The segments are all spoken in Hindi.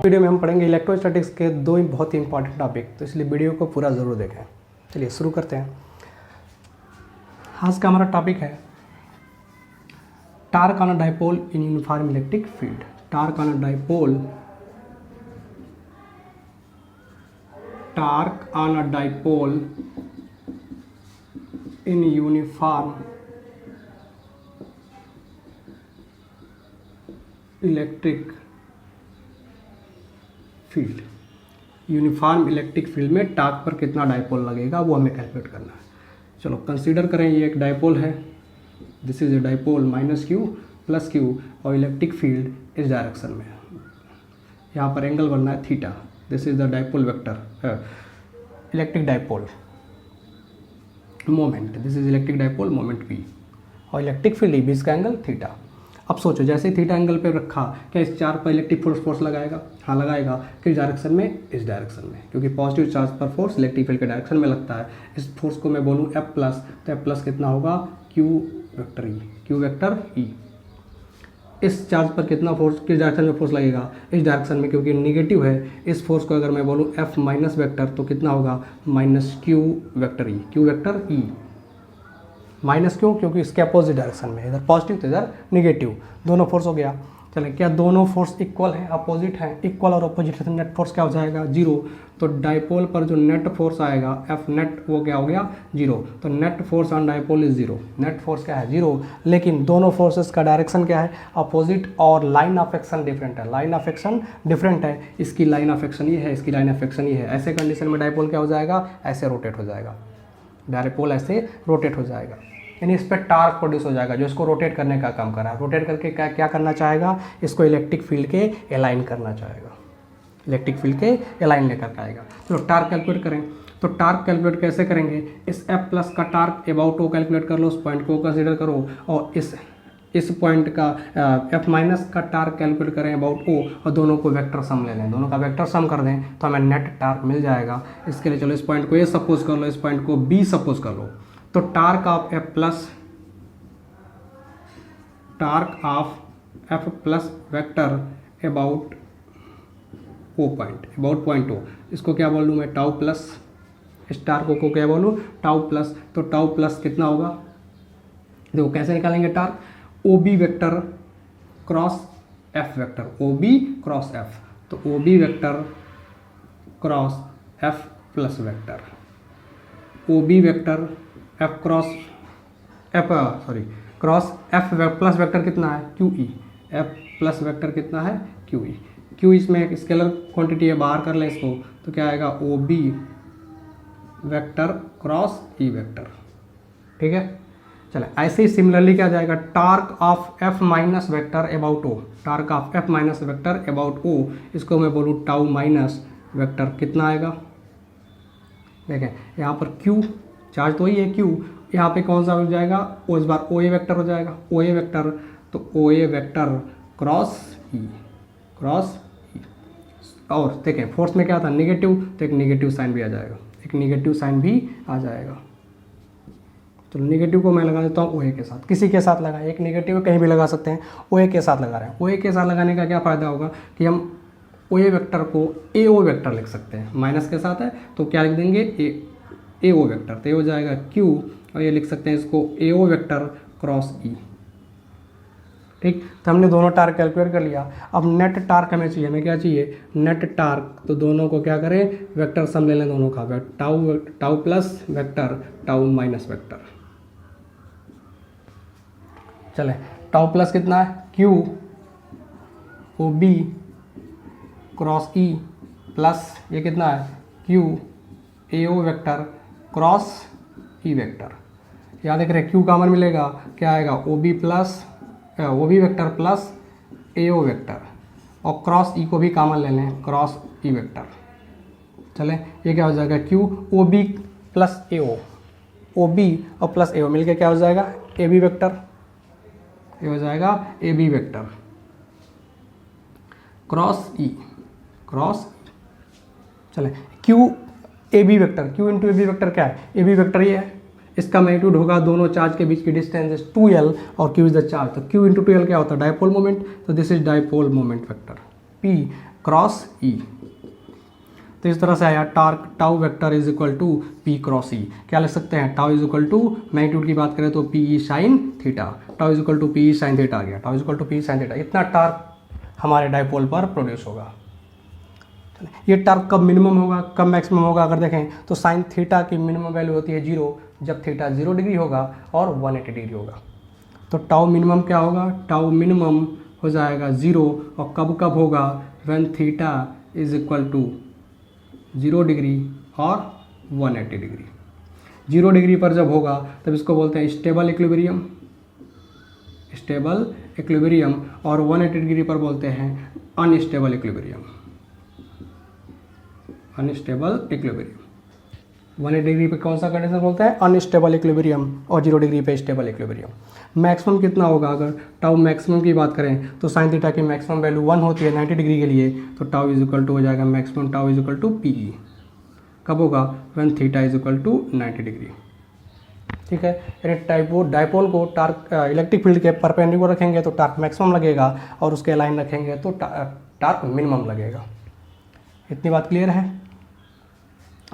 वीडियो में हम पढ़ेंगे इलेक्ट्रोस्टैटिक्स के दो बहुत ही इंपॉर्टेंट टॉपिक, तो इसलिए वीडियो को पूरा ज़रूर देखें। चलिए शुरू करते हैं। आज का हमारा टॉपिक है torque on a dipole in uniform electric field. Torque on a dipole, torque on a dipole in uniform electric field. Uniform electric field में टार्क पर कितना डाइपोल लगेगा वो हमें कैलकुलेट करना है। चलो कंसीडर करें, ये एक डाइपोल है, this is a dipole minus Q plus Q, और इलेक्ट्रिक फील्ड इस डायरेक्शन में। यहाँ पर एंगल बनना है theta. This is the dipole vector, electric dipole moment, this is electric dipole moment P, और इलेक्ट्रिक फील्ड भी इसका एंगल थीटा। अब सोचो, जैसे ही थीटा एंगल पे रखा, क्या इस चार्ज पर इलेक्ट्रिक फोर्स लगाएगा? हाँ लगाएगा। किस डायरेक्शन में? इस डायरेक्शन में, क्योंकि पॉजिटिव चार्ज पर फोर्स इलेक्ट्रिक फील्ड के डायरेक्शन में लगता है। इस फोर्स को मैं बोलूँ F प्लस, तो F प्लस कितना होगा? Q vector E, Q vector E. इस चार्ज पर कितना फोर्स, किस डायरेक्शन में फोर्स लगेगा? इस डायरेक्शन में, क्योंकि निगेटिव है। इस फोर्स को अगर मैं बोलूँ F माइनस वेक्टर, तो कितना होगा? Minus Q vector E, Q vector E. Minus क्यों? क्योंकि इसके अपोजिट डायरेक्शन में, इधर पॉजिटिव तो इधर निगेटिव, दोनों फोर्स हो गया। चले, क्या दोनों फोर्स इक्वल हैं, अपोजिट हैं? इक्वल और अपोजिट है तो नेट फोर्स क्या हो जाएगा? जीरो। तो डाइपोल पर जो नेट फोर्स आएगा एफ नेट, वो क्या हो गया? जीरो। तो net force on dipole is zero. Net force क्या है? जीरो। लेकिन दोनों फोर्सेस का डायरेक्शन क्या है? अपोजिट, और लाइन ऑफ एक्शन डिफरेंट है। लाइन ऑफ एक्शन डिफरेंट है, इसकी लाइन ऑफ एक्शन ये है, इसकी लाइन ऑफ एक्शन ये है। ऐसे कंडीशन में डाइपोल क्या हो जाएगा? ऐसे रोटेट हो जाएगा, डाइपोल ऐसे रोटेट हो जाएगा, यानी इस पर टार्क प्रोड्यूस हो जाएगा जो इसको रोटेट करने का काम कर रहा है। रोटेट करके क्या करना चाहेगा? इसको इलेक्ट्रिक फील्ड के अलाइन करना चाहेगा, इलेक्ट्रिक फील्ड के अलाइन लेकर आएगा। चलो टार्क कैलकुलेट करें। तो टार्क कैलकुलेट कैसे करेंगे? इस F प्लस का टार्क अबाउट ओ कैलकुलेट कर लो, उस पॉइंट को कंसीडर करो, और इस पॉइंट का F माइनस का टार्क कैलकुलेट करें अबाउट ओ, और दोनों को वेक्टर सम ले लें, दोनों का वेक्टर सम कर दें तो हमें नेट टार्क मिल जाएगा। इसके लिए चलो इस पॉइंट को A सपोज कर लो, इस पॉइंट को B सपोज कर लो। तो torque of F plus, torque of F plus vector about O point, about point O, इसको क्या बोल लूँ मैं? Tau plus. इस टार्क को क्या बोलूँ? Tau plus. तो टाउ प्लस कितना होगा? देखो कैसे निकालेंगे torque? O B vector cross F vector, O B cross F। तो O B vector cross F plus vector, O B vector F cross cross F plus vector कितना है? Q E. F plus vector कितना है? क्यू ई। क्यू इसमें एक स्केलर क्वांटिटी है, बाहर कर लें इसको, तो क्या आएगा? O B vector cross E vector. ठीक है, चले ऐसे ही सिमिलरली क्या जाएगा? Torque of F minus vector about O, torque of F minus vector about O, इसको मैं बोलूँ टाउ माइनस वेक्टर, कितना आएगा? देखें यहाँ पर Q चार्ज तो ही है Q, यहाँ पे कौन सा हो जाएगा? ओ, इस बार ओ ए वेक्टर हो जाएगा, ओ ए वेक्टर। तो ओ ए वेक्टर क्रॉस ई, क्रॉस ई। और देखें फोर्स में क्या था? निगेटिव, तो एक निगेटिव साइन भी आ जाएगा, एक निगेटिव साइन भी आ जाएगा। तो निगेटिव को मैं लगा देता हूँ ओ ए के साथ, किसी के साथ लगाएं, एक निगेटिव कहीं भी लगा सकते हैं, ओ ए के साथ लगा रहे हैं। ओ ए के साथ लगाने का क्या फ़ायदा होगा कि हम ओ ए वेक्टर को ए ओ वेक्टर लिख सकते हैं, माइनस के साथ है तो क्या लिख देंगे? ए ओ वेक्टर, तो ये हो जाएगा Q, और ये लिख सकते हैं इसको ए ओ वेक्टर क्रॉस ई। ठीक, तो हमने दोनों टार्क कैलकुलेट कर लिया। अब नेट टार्क हमें चाहिए, हमें क्या चाहिए? Net torque. तो दोनों को क्या करें? वेक्टर सम ले लें दोनों का, tau plus vector, tau minus vector. चले, टाउ प्लस कितना है? Q O B cross E, plus ये कितना है? Q A O vector cross E vector. याद देख रहे Q कॉमन मिलेगा, क्या आएगा? O B plus O B vector plus A O vector, और क्रॉस ई को भी कॉमन ले लें, क्रॉस ई वेक्टर। चले, ये क्या हो जाएगा? Q O B plus A O B और प्लस ए ओ मिल के क्या हो जाएगा? ए बी वेक्टर, ये हो जाएगा A B vector cross E, cross. चले, Q A B vector, Q into A B vector क्या है? ए बी वेक्टर ये है, इसका मैग्नीट्यूड होगा दोनों चार्ज के बीच की डिस्टेंस 2L, और Q इज द चार्ज। तो Q इंटू 2L क्या होता है? Dipole moment. तो this is dipole moment vector P। Cross E. तो इस तरह से आया torque tau vector is equal to P cross E. क्या लिख सकते हैं, tau is equal to magnitude की बात करें तो P E sine theta, tau is equal to P E sine theta आ गया, tau is equal to P E sine theta. इतना टार्क हमारे डाइपोल पर प्रोड्यूस होगा। ये टार्क कब मिनिमम होगा, कब मैक्सिमम होगा, अगर देखें तो साइन थीटा की मिनिमम वैल्यू होती है 0, जब थीटा 0 डिग्री होगा और 180 डिग्री होगा। तो टाउ मिनिमम क्या होगा, टाउ मिनिमम हो जाएगा 0, और कब कब होगा, when theta is equal to 0 degree और 180 डिग्री। 0 डिग्री पर जब होगा तब इसको बोलते हैं स्टेबल इक्विलिब्रियम, स्टेबल इक्विलिब्रियम, और 180 डिग्री पर बोलते हैं unstable equilibrium, unstable equilibrium. 180 degree पे कौन सा कंडीशन बोलते हैं, अनस्टेबल इक्विलिब्रियम, और 0 डिग्री पे स्टेबल इक्विलिब्रियम। मैक्सिमम कितना होगा, अगर टाउ मैक्सिमम की बात करें तो साइन थीटा की मैक्सिमम वैल्यू 1 होती है 90 डिग्री के लिए, तो टाउ इज इक्वल टू हो जाएगा maximum tau is equal to P E. कब होगा, when theta is equal to 90 degree. ठीक है, यानी डाइपोल को टार्क इलेक्ट्रिक फील्ड के परपेंडिकुलर रखेंगे तो टार्क मैक्सिमम लगेगा, और उसके लाइन रखेंगे तो टार्क मिनिमम लगेगा। इतनी बात क्लियर है।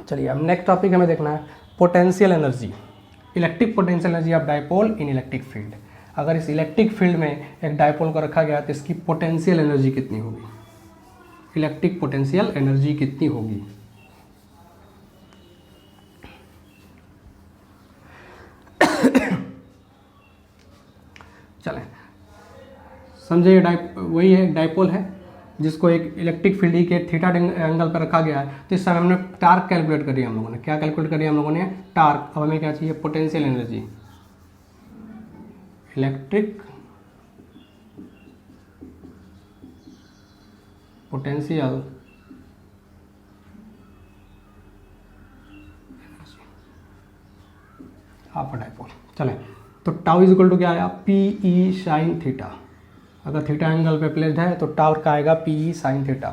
चलिए अब नेक्स्ट टॉपिक हमें देखना है potential energy, electric potential energy of dipole in electric field. अगर इस इलेक्ट्रिक फील्ड में एक डाइपोल को रखा गया तो इसकी पोटेंशियल एनर्जी कितनी होगी, इलेक्ट्रिक पोटेंशियल एनर्जी कितनी होगी। चलें समझे, ये वही है डाइपोल है जिसको एक इलेक्ट्रिक फील्ड के थीटा एंगल पर रखा गया है। तो इस समय हमने टार्क कैलकुलेट करी हम लोगों ने, क्या कैलकुलेट करी हम लोगों ने, टार्क। अब हमें क्या चाहिए, potential energy, electric potential of dipole. चलें तो टाउ इज इक्वल टू क्या आया, पी ई साइन थीटा। अगर थीटा एंगल पे प्लेस्ड है तो टार्क का आएगा पी ई साइन थीटा।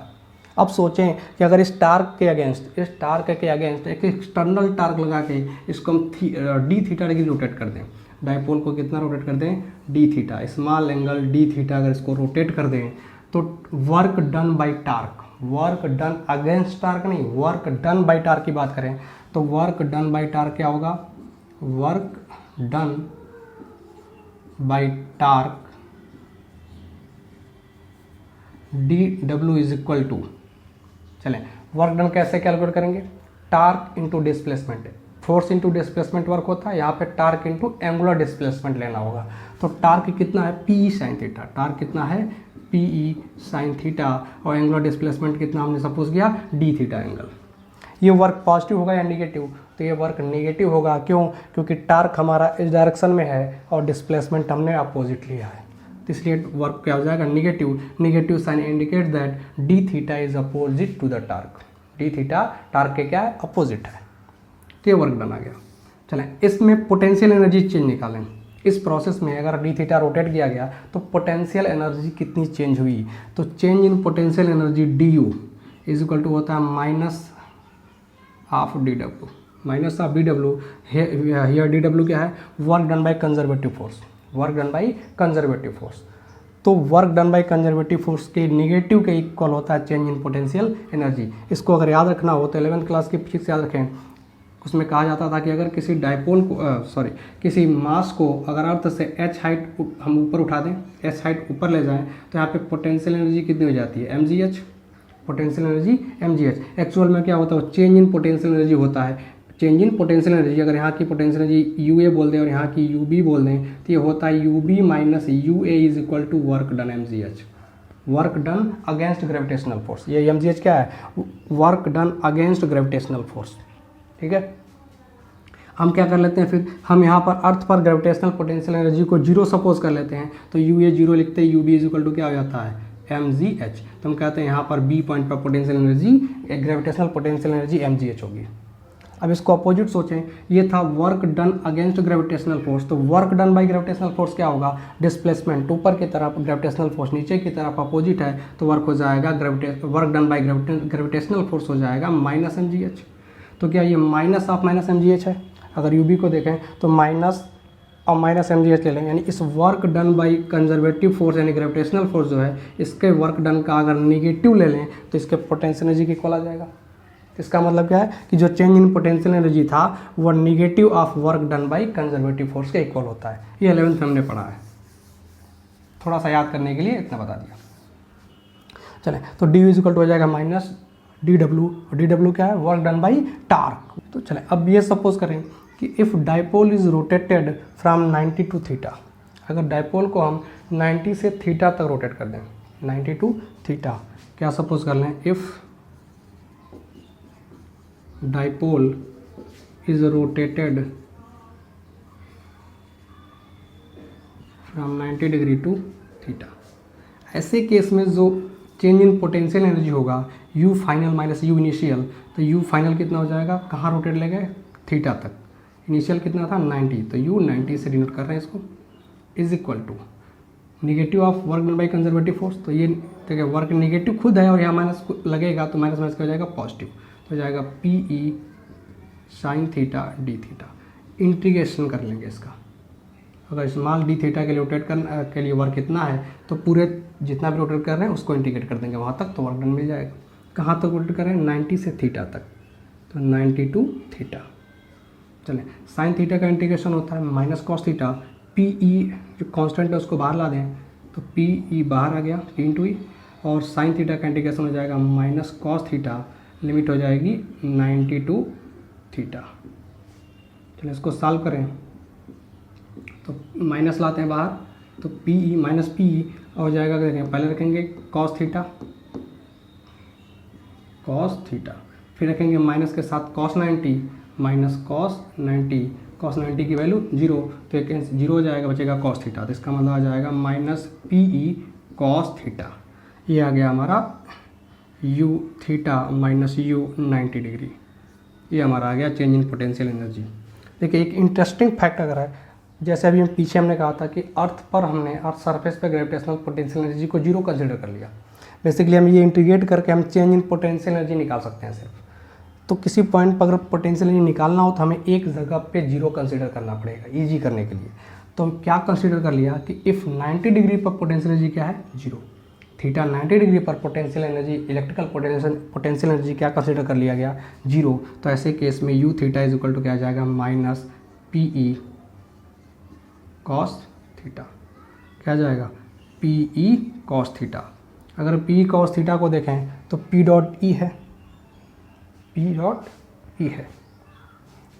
अब सोचें कि अगर इस टार्क के अगेंस्ट एक एक्सटर्नल टार्क लगा के इसको हम डी थीटा डिग्री रोटेट कर दें, डाइपोल को कितना रोटेट कर दें, D theta, small angle D theta अगर इसको रोटेट कर दें तो work done by torque, work done against torque नहीं, वर्क डन बाई टार्क की बात करें तो वर्क डन बाई टार्क क्या होगा, work done by torque D W is equal to, चलें वर्क डन कैसे कैलकुलेट करेंगे, torque into displacement, force into displacement work होता है, यहाँ पे टार्क इंटू एंगुलर डिस्प्लेसमेंट लेना होगा। तो टार्क कितना है, P E sine theta, torque कितना है, पी ई साइन थीटा, और एंगुलर डिस्प्लेसमेंट कितना हमने सपोज किया, डी थीटा एंगल। ये वर्क पॉजिटिव होगा या निगेटिव, तो ये वर्क नेगेटिव होगा, क्यों, क्योंकि टार्क हमारा इस डायरेक्शन में है और डिस्प्लेसमेंट हमने अपोजिट लिया है, तो इसलिए वर्क क्या हो जाएगा, negative. Negative sign indicate that D theta is opposite to the torque, D theta torque के क्या है, अपोजिट है। तो ये वर्क बना गया। चलें इसमें पोटेंशियल एनर्जी चेंज निकालें। इस प्रोसेस में अगर डी थीटा रोटेट किया गया तो पोटेंशियल एनर्जी कितनी चेंज हुई, तो change in potential energy D U is equal to होता है minus of D W, minus of D W. Here D W क्या है, work done by conservative force, work done by conservative force. तो work done by conservative force के निगेटिव के इक्वल होता है चेंज इन पोटेंशियल एनर्जी। इसको अगर याद रखना हो तो 11th क्लास की फिजिक्स याद रखें, उसमें कहा जाता था कि अगर किसी डाइपोल को किसी मास को अगर अर्थ से एच हाइट हम ऊपर उठा दें, एच हाइट ऊपर ले जाएं तो यहाँ पे पोटेंशियल एनर्जी कितनी हो जाती है, M G H, potential energy M G H. Actual में क्या होता है, चेंज इन पोटेंशियल एनर्जी होता है, चेंज इन पोटेंशियल एनर्जी। अगर यहाँ की पोटेंशियल एनर्जी यू ए बोल दें और यहाँ की यू बी बोल दें तो ये होता है U B minus U A is equal to work done M G H, work done against gravitational force. ये एम जी एच क्या है, work done against gravitational force. ठीक है, हम क्या कर लेते हैं फिर, हम यहाँ पर अर्थ पर ग्रेविटेशनल पोटेंशियल एनर्जी को जीरो सपोज कर लेते हैं, तो यू ए जीरो लिखते हैं, U B is equal to क्या हो जाता है, एम जी एच। तो हम कहते हैं यहाँ पर बी पॉइंट पर potential energy, gravitational potential energy M G H होगी। अब इसको अपोजिट सोचें, ये था work done against gravitational force, तो work done by gravitational force क्या होगा, डिस्प्लेसमेंट ऊपर की तरफ, ग्रेविटेशनल फोर्स नीचे की तरफ, अपोजिट है तो वर्क हो जाएगा work done by gravitational force हो जाएगा माइनस एम जी एच। तो क्या ये minus of minus M G H है, अगर यू बी को देखें तो माइनस और माइनस एम जी एच ले लें, यानी इस work done by conservative force यानी ग्रेविटेशनल फोर्स जो है इसके वर्क डन का अगर निगेटिव ले लें तो इसके पोटेंशियल एनर्जी के इक्वल आ जाएगा। इसका मतलब क्या है कि जो चेंज इन पोटेंशियल एनर्जी था वो negative of work done by conservative force के इक्वल होता है। ये 11th में हमने पढ़ा है, थोड़ा सा याद करने के लिए इतना बता दिया। चलें, तो डी इज इक्वल टू हो जाएगा माइनस डी डब्ल्यू, और डी डब्ल्यू क्या है, वर्क डन बाई टार्क। तो चलें, अब ये सपोज करें कि if dipole is rotated from 90 to theta, अगर डाइपोल को हम 90 से थीटा तक रोटेट कर दें, 90 टू थीटा, क्या सपोज कर लें, if dipole is rotated from 90 degree to theta, ऐसे केस में जो चेंज इन पोटेंशियल एनर्जी होगा u final minus u initial, तो u फाइनल कितना हो जाएगा, कहाँ रोटेट ले गए, थीटा तक, इनिशियल कितना था 90, तो u 90 से डिनोट कर रहे हैं इसको, is equal to negative of work done by conservative force, तो ये देखिए वर्क निगेटिव खुद है और यहाँ माइनस लगेगा तो माइनस माइनस हो जाएगा पॉजिटिव, तो हो जाएगा P E sine theta D theta. Integration कर लेंगे इसका, अगर स्मॉल डी थीटा के लिए रोटेट के लिए वर्क कितना है तो पूरे जितना भी रोटेट कर रहे हैं उसको इंटीग्रेट कर देंगे वहाँ तक, तो वर्क डन मिल जाएगा। कहाँ तक रोटेट कर रहे हैं, 90 से थीटा तक, तो 90 टू थीटा। चलें, साइन थीटा का इंटीग्रेशन होता है minus cos theta, P E जो कांस्टेंट है उसको बाहर ला दें तो पी ई बाहर आ गया, पी इंटू ई, और साइन थीटा का इंटीग्रेशन हो जाएगा माइनस कॉस थीटा, लिमिट हो जाएगी 90 टू थीटा। चलिए इसको सॉल्व करें तो माइनस लाते हैं बाहर, तो पी ई माइनस पी ई हो जाएगा, देखें पहले रखेंगे कॉस थीटा, फिर रखेंगे माइनस के साथ कॉस 90 माइनस कॉस 90 की वैल्यू 0, तो एक 0 हो जाएगा, बचेगा कॉस थीटा, तो इसका मतलब आ जाएगा minus P E cos theta. ये आ गया हमारा u theta minus u 90 degree, ये हमारा आ गया चेंज इन पोटेंशियल एनर्जी। देखिए एक इंटरेस्टिंग फैक्ट अगर है, जैसे अभी पीछे हमने कहा था कि अर्थ पर हमने अर्थ सरफेस पर ग्रेविटेशनल पोटेंशियल एनर्जी को 0 कंसीडर कर लिया, बेसिकली हम ये इंटीग्रेट करके हम चेंज इन पोटेंशियल एनर्जी निकाल सकते हैं सिर्फ। तो किसी पॉइंट पर अगर पोटेंशियल एनर्जी निकालना हो तो हमें एक जगह पे 0 कंसीडर करना पड़ेगा ईजी करने के लिए। तो हम क्या कंसीडर कर लिया कि इफ़ 90 डिग्री पर पोटेंशियल एनर्जी क्या है, 0, थीटा 90 डिग्री पर potential energy electrical potential energy क्या कंसीडर कर लिया गया, 0, तो ऐसे केस में u theta is equal to क्या आ जाएगा, minus P E cos theta, क्या आ जाएगा, पी ई कॉस थीटा। अगर पी कॉस थीटा को देखें तो पी डॉट ई है,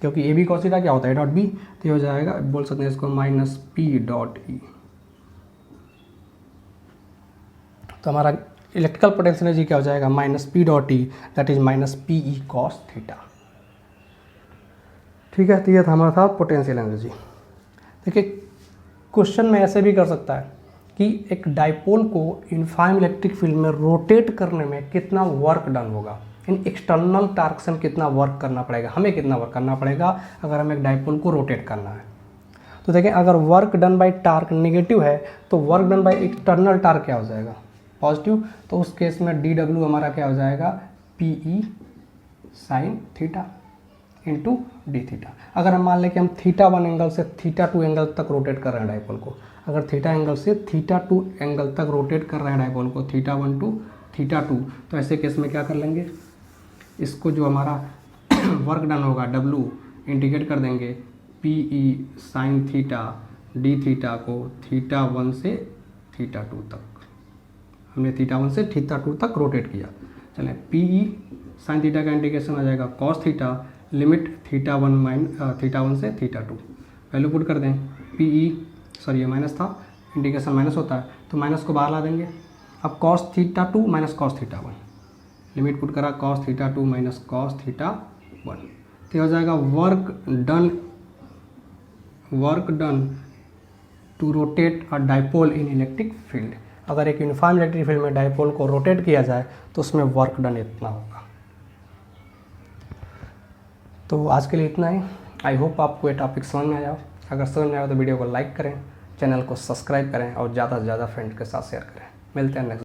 क्योंकि ए बी कॉस थीटा क्या होता है, ए डॉट बी, तो ये हो जाएगा, बोल सकते हैं इसको माइनस पी डॉट ई। तो हमारा इलेक्ट्रिकल पोटेंशियल एनर्जी क्या हो जाएगा, minus P dot E, that is minus P E cos theta. ठीक है, तो ये था हमारा था पोटेंशियल एनर्जी। देखिए क्वेश्चन में ऐसे भी कर सकता है कि एक डाइपोल को यूनिफॉर्म इलेक्ट्रिक फील्ड में रोटेट करने में कितना वर्क डन होगा, इन एक्सटर्नल टार्क से कितना वर्क करना पड़ेगा, हमें कितना वर्क करना पड़ेगा अगर हमें एक डाइपोल को रोटेट करना है। तो देखें अगर work done by torque negative है तो work done by external torque क्या हो जाएगा, पॉजिटिव, तो उस केस में डी डब्ल्यू हमारा क्या हो जाएगा, P E sine theta into D theta. अगर हम मान लें कि हम थीटा 1 एंगल से थीटा 2 एंगल तक रोटेट कर रहे हैं डाइपोल को, अगर थीटा एंगल से थीटा 2 एंगल तक रोटेट कर रहे हैं डाइपोल को, थीटा 1 टू थीटा 2, तो ऐसे केस में क्या कर लेंगे, इसको जो हमारा वर्क डन होगा W इंटीग्रेट कर देंगे, P E sine theta D theta को थीटा 1 से थीटा 2 तक, हमने थीटा 1 से थीटा 2 तक रोटेट किया। चलें, पी ई साइन थीटा का इंटीग्रेशन आ जाएगा कॉस थीटा, लिमिट थीटा 1 से थीटा 2, वैल्यू पुट कर दें, पी ई सॉरी ये माइनस था, इंटीग्रेशन माइनस होता है तो माइनस को बाहर ला देंगे। अब cos theta 2 minus cos theta 1, limit put करा cos theta 2 minus cos theta 1, तो हो जाएगा work done to rotate a dipole in electric field. अगर एक यूनिफॉर्म इलेक्ट्रिक फील्ड में डाइपोल को रोटेट किया जाए तो उसमें वर्क डन इतना होगा। तो आज के लिए इतना ही। आई होप आपको ये टॉपिक समझ में आया। अगर समझ में आया तो वीडियो को लाइक करें, चैनल को सब्सक्राइब करें और ज़्यादा से ज़्यादा फ्रेंड के साथ शेयर करें। मिलते हैं नेक्स्ट